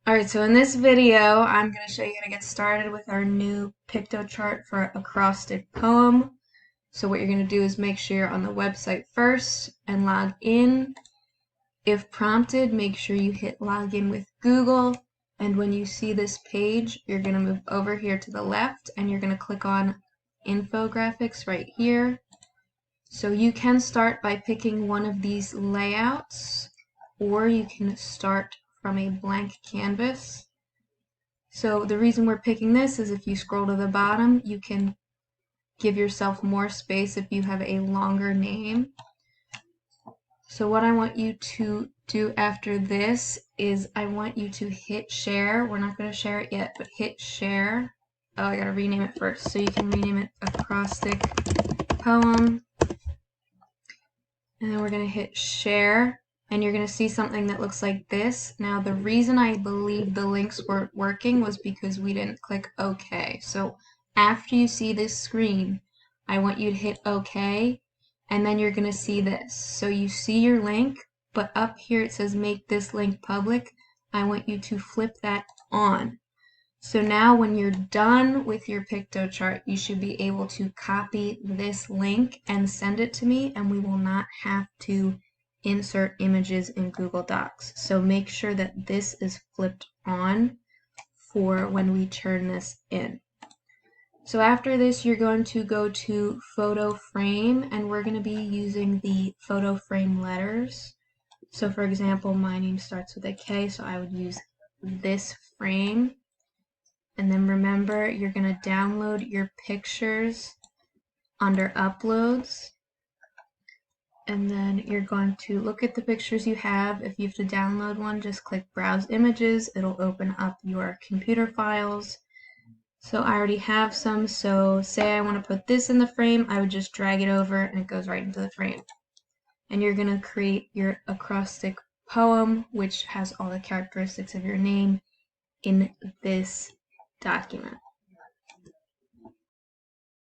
Alright, so in this video, I'm going to show you how to get started with our new pictochart for acrostic poem. So what you're going to do is make sure you're on the website first and log in. If prompted, make sure you hit login with Google. And when you see this page, you're going to move over here to the left and you're going to click on infographics right here. So you can start by picking one of these layouts, or you can start from a blank canvas. So the reason we're picking this is if you scroll to the bottom, you can give yourself more space if you have a longer name. So what I want you to do after this is I want you to hit share. We're not going to share it yet, but hit share. Oh, I got to rename it first. So you can rename it acrostic poem. And then we're going to hit share. And you're going to see something that looks like this. Now, the reason I believe the links weren't working was because we didn't click OK. So after you see this screen, I want you to hit OK, and then you're going to see this. So you see your link, but up here it says make this link public. I want you to flip that on. So now when you're done with your pictochart, you should be able to copy this link and send it to me, and we will not have to insert images in Google Docs. So make sure that this is flipped on for when we turn this in. So after this, you're going to go to photo frame, and we're going to be using the photo frame letters. So for example, my name starts with a K, so I would use this frame. And then remember, you're going to download your pictures under uploads. And then you're going to look at the pictures you have. If you have to download one, just click browse images. It'll open up your computer files. So I already have some. So say I want to put this in the frame, I would just drag it over and it goes right into the frame. And you're going to create your acrostic poem, which has all the characteristics of your name in this document.